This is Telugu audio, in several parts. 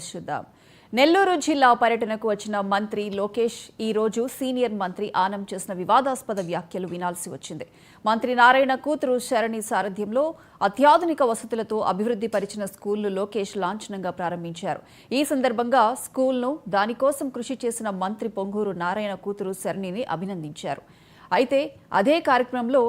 చూద్దాం. నెల్లూరు జిల్లా పర్యటనకు వచ్చిన మంత్రి లోకేష్ ఈ రోజు సీనియర్ మంత్రి ఆనం చేసిన వివాదాస్పద వ్యాఖ్యలు వినాల్సి వచ్చింది. మంత్రి నారాయణ కూతురు శరణి సారథ్యంలో అత్యాధునిక వసతులతో అభివృద్ధి పరిచిన స్కూల్ను లోకేష్ లాంఛనంగా ప్రారంభించారు. ఈ సందర్భంగా స్కూల్ను దానికోసం కృషి చేసిన మంత్రి పొంగూరు నారాయణ కూతురు శరణిని అభినందించారు. అయితే అదే కార్యక్రమంలో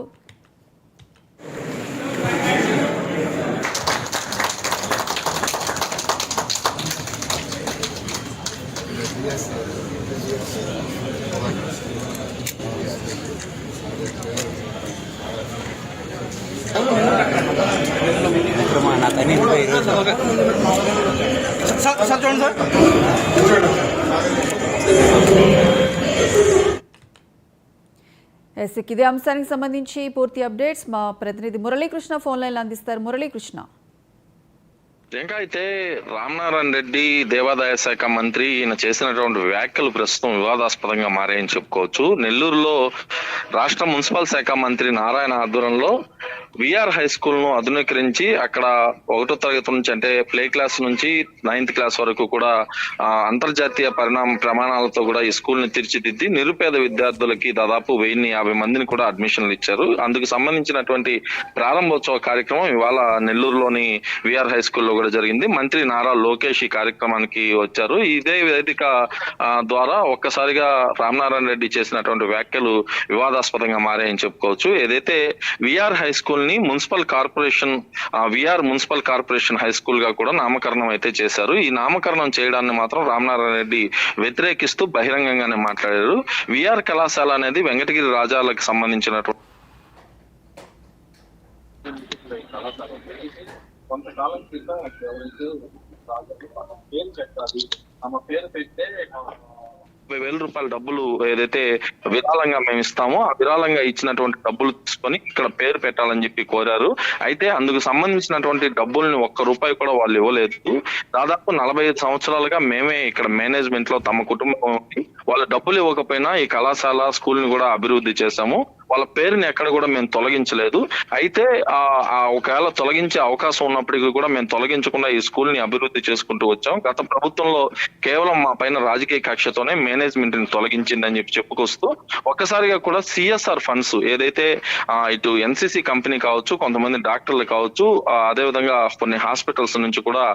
ఇదే అంశానికి సంబంధించి పూర్తి అప్డేట్స్ మా ప్రతినిధి మురళీకృష్ణ ఫోన్ లైన్ అందిస్తారు. మురళీకృష్ణ, ఇంకా అయితే రామనారాయణ రెడ్డి దేవాదాయ శాఖ మంత్రి ఈయన చేసినటువంటి వ్యాఖ్యలు ప్రస్తుతం వివాదాస్పదంగా మారాయని చెప్పుకోవచ్చు. నెల్లూరులో రాష్ట్ర మున్సిపల్ శాఖ మంత్రి నారాయణ ఆధ్వర్యంలో విఆర్ హై స్కూల్ ను ఆధునీకరించి అక్కడ 1వ తరగతి నుంచి అంటే ప్లే క్లాస్ నుంచి 9th క్లాస్ వరకు కూడా అంతర్జాతీయ ప్రమాణాలతో కూడా ఈ స్కూల్ ని తీర్చిదిద్ది నిరుపేద విద్యార్థులకి దాదాపు 1050 మందిని కూడా అడ్మిషన్లు ఇచ్చారు. అందుకు సంబంధించినటువంటి ప్రారంభోత్సవ కార్యక్రమం ఇవాళ నెల్లూరులోని విఆర్ హై స్కూల్లో కూడా జరిగింది. మంత్రి నారా లోకేష్ ఈ కార్యక్రమానికి వచ్చారు. ఇదే వేదిక ద్వారా ఒక్కసారిగా రామనారాయణ రెడ్డి చేసినటువంటి వ్యాఖ్యలు వివాదాస్పదంగా మారాయని చెప్పుకోవచ్చు. ఏదైతే విఆర్ హై స్కూల్ ని municipal corporation VR municipal corporation high school గా కూడా నామకరణం అయితే చేశారు. ఈ నామకరణం చేయడాన్ని మాత్రం రామనారాయణ రెడ్డి వ్యతిరేకిస్తూ బహిరంగంగానే మాట్లాడారు. విఆర్ కళాశాల అనేది వెంకటగిరి రాజాలకు సంబంధించినటువంటి కొంతకాలం క్రితం పేరు పెట్టాలి, తమ పేరు పెట్టే 50,000 రూపాయల డబ్బులు ఏదైతే విరాళంగా మేము ఇస్తామో ఆ విరాళంగా ఇచ్చినటువంటి డబ్బులు తీసుకొని ఇక్కడ పేరు పెట్టాలని చెప్పి కోరారు. అయితే అందుకు సంబంధించినటువంటి డబ్బుల్ని ఒక్క రూపాయి కూడా వాళ్ళు ఇవ్వలేదు. దాదాపు 45 సంవత్సరాలుగా మేమే ఇక్కడ మేనేజ్మెంట్ లో తమ కుటుంబం వాళ్ళ డబ్బులు ఇవ్వకపోయినా ఈ కళాశాల స్కూల్ ని కూడా అభివృద్ధి చేశాము. వాళ్ళ పేరుని ఎక్కడ కూడా మేము తొలగించలేదు. అయితే ఒకవేళ తొలగించే అవకాశం ఉన్నప్పటికీ కూడా మేము తొలగించకుండా ఈ స్కూల్ ని అభివృద్ధి చేసుకుంటూ వచ్చాం. గత ప్రభుత్వంలో కేవలం మా పైన రాజకీయ కక్షతోనే మేనేజ్మెంట్ ని తొలగించిందని చెప్పి చెప్పుకొస్తూ ఒక్కసారిగా కూడా సిఎస్ఆర్ ఫండ్స్ ఏదైతే ఇటు ఎన్సిసి కంపెనీ కావచ్చు, కొంతమంది డాక్టర్లు కావచ్చు, అదే విధంగా కొన్ని హాస్పిటల్స్ నుంచి కూడా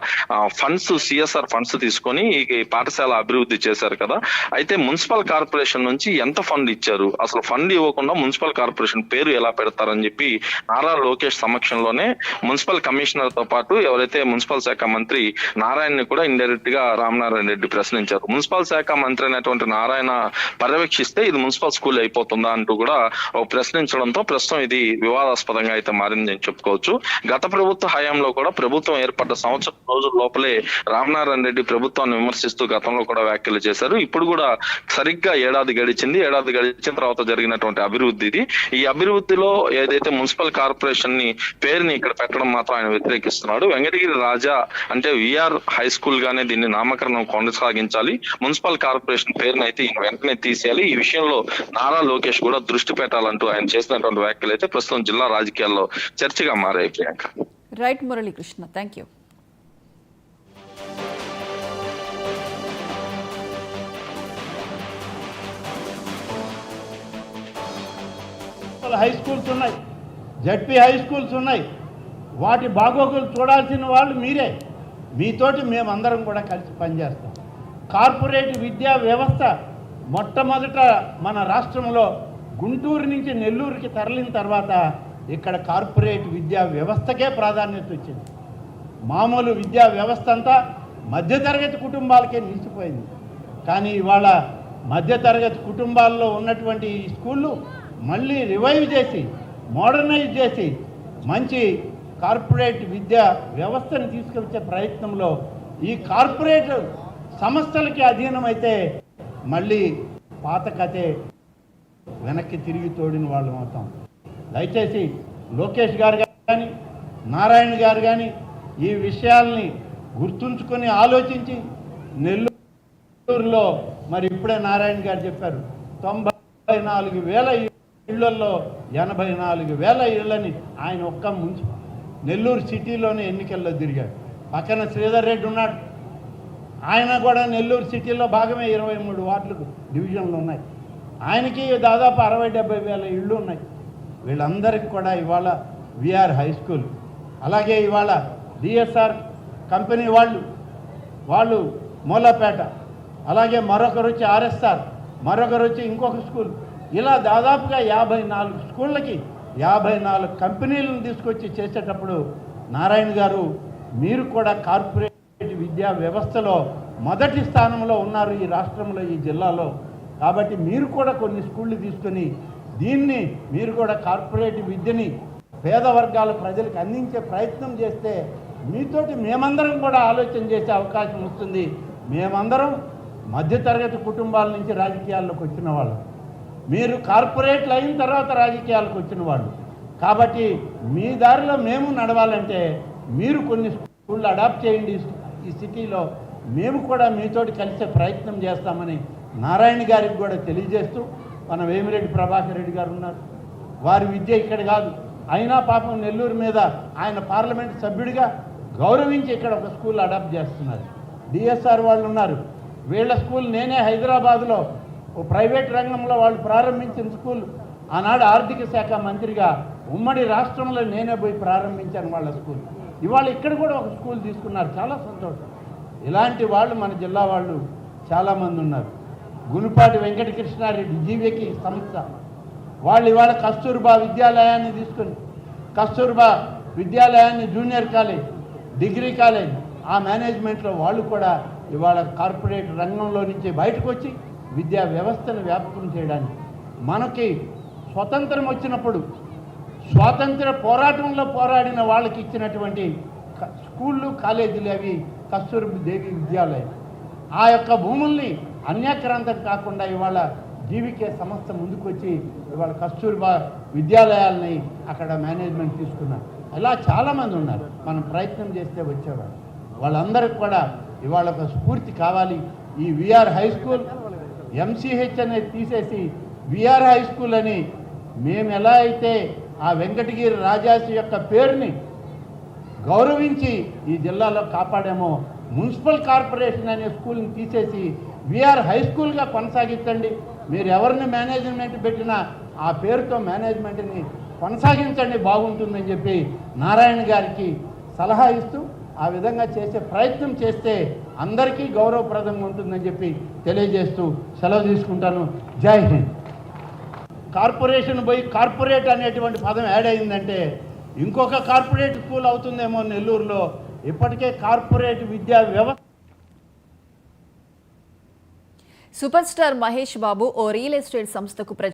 ఫండ్స్ సిఎస్ఆర్ ఫండ్స్ తీసుకొని ఈ పాఠశాల అభివృద్ధి చేశారు కదా. అయితే మున్సిపల్ కార్పొరేషన్ నుంచి ఎంత ఫండ్ ఇచ్చారు, అసలు ఫండ్ ఇవ్వకుండా మున్సిపల్ కార్పొరేషన్ పేరు ఎలా పెడతారని చెప్పి నారా లోకేష్ సమక్షంలోనే మున్సిపల్ కమిషనర్ తో పాటు ఎవరైతే మున్సిపల్ శాఖ మంత్రి నారాయణని కూడా ఇండైరెక్ట్ గా రామనారాయణ రెడ్డి ప్రశ్నించారు. మున్సిపల్ శాఖ మంత్రి అయినటువంటి నారాయణ పర్యవేక్షిస్తే ఇది మున్సిపల్ స్కూల్ అయిపోతుందా అంటూ కూడా ప్రశ్నించడంతో ప్రస్తుతం ఇది వివాదాస్పదంగా అయితే మారిందని చెప్పుకోవచ్చు. గత ప్రభుత్వ హయాంలో కూడా ప్రభుత్వం ఏర్పడ్డ సంవత్సరం రోజుల లోపలే రామనారాయణ రెడ్డి ప్రభుత్వాన్ని విమర్శిస్తూ గతంలో కూడా వ్యాఖ్యలు చేశారు. ఇప్పుడు కూడా సరిగ్గా ఏడాది గడిచింది. ఏడాది గడిచిన తర్వాత జరిగినటువంటి అభివృద్ధి ఈ అభివృద్ధిలో ఏదైతే మున్సిపల్ కార్పొరేషన్ ని పేరుని ఇక్కడ పెట్టడం మాత్రం ఆయన వ్యతిరేకిస్తున్నాడు. వెంకటగిరి రాజా అంటే విఆర్ హై స్కూల్ గానే దీన్ని నామకరణం కొనసాగించాలి, మున్సిపల్ కార్పొరేషన్ పేరుని అయితే వెంటనే తీసేయాలి. ఈ విషయంలో నారా లోకేష్ కూడా దృష్టి పెట్టాలంటూ ఆయన చేసినటువంటి వ్యాఖ్యలు అయితే ప్రస్తుతం జిల్లా రాజకీయాల్లో చర్చగా మారాయి. Priyanka. Right Muralikrishna, thank you. High schools ఉన్నాయి, జడ్పీ హై స్కూల్స్ ఉన్నాయి. వాటి బాగోగులు చూడాల్సిన వాళ్ళు మీరే. మీతోటి మేమందరం కూడా కలిసి పనిచేస్తాం. కార్పొరేట్ విద్యా వ్యవస్థ మొట్టమొదట మన రాష్ట్రంలో గుంటూరు నుంచి నెల్లూరుకి తరలిన తర్వాత ఇక్కడ కార్పొరేట్ విద్యా వ్యవస్థకే ప్రాధాన్యత వచ్చింది. మామూలు విద్యా వ్యవస్థ అంతా మధ్యతరగతి కుటుంబాలకే నిలిచిపోయింది. కానీ ఇవాళ మధ్యతరగతి కుటుంబాల్లో ఉన్నటువంటి ఈ స్కూళ్ళు మళ్ళీ రివైవ్ చేసి మోడర్నైజ్ చేసి మంచి కార్పొరేట్ విద్యా వ్యవస్థను తీసుకొచ్చే ప్రయత్నంలో ఈ కార్పొరేట్ సంస్థలకి అధీనమైతే మళ్ళీ పాత కథే వెనక్కి తిరిగి తోడిన వాళ్ళం అవుతాం. దయచేసి లోకేష్ గారు కానీ నారాయణ గారు కానీ ఈ విషయాల్ని గుర్తుంచుకొని ఆలోచించి నెల్లూరులో మరి ఇప్పుడే నారాయణ గారు చెప్పారు 94,000 ఇళ్లలో 84,000 ఇళ్లని ఆయన ఒక్క నెల్లూరు సిటీలోనే ఎన్నికల్లో తిరిగాడు. పక్కన శ్రీధర్ రెడ్డి ఉన్నాడు, ఆయన కూడా నెల్లూరు సిటీలో భాగమే 23 వార్డులకు డివిజన్లు ఉన్నాయి. ఆయనకి దాదాపు 60-70 వేల ఇళ్ళు ఉన్నాయి. వీళ్ళందరికీ కూడా ఇవాళ విఆర్ హై స్కూల్, అలాగే ఇవాళ డిఎస్ఆర్ కంపెనీ వాళ్ళు మూలపేట, అలాగే మరొకరు వచ్చి ఆర్ఎస్ఆర్, మరొకరు వచ్చి ఇంకొక స్కూల్, ఇలా దాదాపుగా 54 స్కూళ్ళకి 54 కంపెనీలను తీసుకొచ్చి చేసేటప్పుడు నారాయణ గారు మీరు కూడా కార్పొరేట్ విద్యా వ్యవస్థలో మొదటి స్థానంలో ఉన్నారు ఈ రాష్ట్రంలో, ఈ జిల్లాలో. కాబట్టి మీరు కూడా కొన్ని స్కూళ్ళు తీసుకొని దీన్ని మీరు కూడా కార్పొరేట్ విద్యని పేద వర్గాల ప్రజలకు అందించే ప్రయత్నం చేస్తే మీతోటి మేమందరం కూడా ఆలోచన చేసే అవకాశం వస్తుంది. మేమందరం మధ్యతరగతి కుటుంబాల నుంచి రాజకీయాల్లోకి వచ్చిన వాళ్ళు, మీరు కార్పొరేట్లు అయిన తర్వాత రాజకీయాలకు వచ్చిన వాళ్ళు. కాబట్టి మీ దారిలో మేము నడవాలంటే మీరు కొన్ని స్కూళ్ళు అడాప్ట్ చేయండి ఈ సిటీలో, మేము కూడా మీతోటి కలిసే ప్రయత్నం చేస్తామని నారాయణ గారికి కూడా తెలియజేస్తూ, మన వేమిరెడ్డి ప్రభాకర్ రెడ్డి గారు ఉన్నారు, వారి విద్య ఇక్కడ కాదు, అయినా పాపం నెల్లూరు మీద ఆయన పార్లమెంట్ సభ్యుడిగా గౌరవించి ఇక్కడ ఒక స్కూల్ అడాప్ట్ చేస్తున్నారు. డిఎస్ఆర్ వాళ్ళు ఉన్నారు, వీళ్ళ స్కూల్ నేనే హైదరాబాద్లో ఓ ప్రైవేట్ రంగంలో వాళ్ళు ప్రారంభించిన స్కూల్, ఆనాడు ఆర్థిక శాఖ మంత్రిగా ఉమ్మడి రాష్ట్రంలో నేనే పోయి ప్రారంభించాను వాళ్ళ స్కూల్. ఇవాళ ఇక్కడ కూడా ఒక స్కూల్ తీసుకున్నారు, చాలా సంతోషం. ఇలాంటి వాళ్ళు మన జిల్లా వాళ్ళు చాలామంది ఉన్నారు. గునిపాటి వెంకటకృష్ణారెడ్డి జీవికి సంస్థ, వాళ్ళు ఇవాళ కస్తూర్బా విద్యాలయాన్ని తీసుకొని, కస్తూర్బా విద్యాలయాన్ని జూనియర్ కాలేజ్, డిగ్రీ కాలేజ్, ఆ మేనేజ్మెంట్లో వాళ్ళు కూడా ఇవాళ కార్పొరేట్ రంగంలో నుంచి బయటకు వచ్చి విద్యా వ్యవస్థను వ్యాపకం చేయడానికి, మనకి స్వతంత్రం వచ్చినప్పుడు స్వాతంత్ర పోరాటంలో పోరాడిన వాళ్ళకి ఇచ్చినటువంటి స్కూళ్ళు కాలేజీలు అవి కస్తూర్బా దేవి విద్యాలయం. ఆ యొక్క భూముల్ని అన్యాక్రాంతం కాకుండా ఇవాళ జీవికే సంస్థ ముందుకు వచ్చి ఇవాళ కస్తూర్బా విద్యాలయాలని అక్కడ మేనేజ్మెంట్ తీసుకున్నారు. అలా చాలామంది ఉన్నారు, మనం ప్రయత్నం చేస్తే వచ్చేవాళ్ళు. వాళ్ళందరికీ కూడా ఇవాళ ఒక స్ఫూర్తి కావాలి. ఈ విఆర్ హై స్కూల్ ఎంసీహెచ్ అనేది తీసేసి విఆర్ హై స్కూల్ అని మేము ఎలా అయితే ఆ వెంకటగిరి రాజాసి యొక్క పేరుని గౌరవించి ఈ జిల్లాలో కాపాడామో, మున్సిపల్ కార్పొరేషన్ అనే స్కూల్ని తీసేసి విఆర్ హై స్కూల్గా కొనసాగించండి. మీరు ఎవరిని మేనేజ్మెంట్ పెట్టినా ఆ పేరుతో మేనేజ్మెంట్ని కొనసాగించండి, బాగుంటుందని చెప్పి నారాయణ గారికి సలహా ఇస్తూ ఆ విధంగా చేసే ప్రయత్నం చేస్తే అందరికీ గౌరవప్రదంగా ఉంటుందని చెప్పి తెలియజేస్తూ సెలవు తీసుకుంటాను. జై హింద్. కార్పొరేషన్ పోయి కార్పొరేట్ అనేటువంటి పదం యాడ్ అయిందంటే ఇంకొక కార్పొరేట్ స్కూల్ అవుతుందేమో నెల్లూరులో. ఇప్పటికే కార్పొరేట్ విద్యా వ్యవస్థ. సూపర్ స్టార్ మహేష్ బాబు ఓ రియల్ ఎస్టేట్ సంస్థకు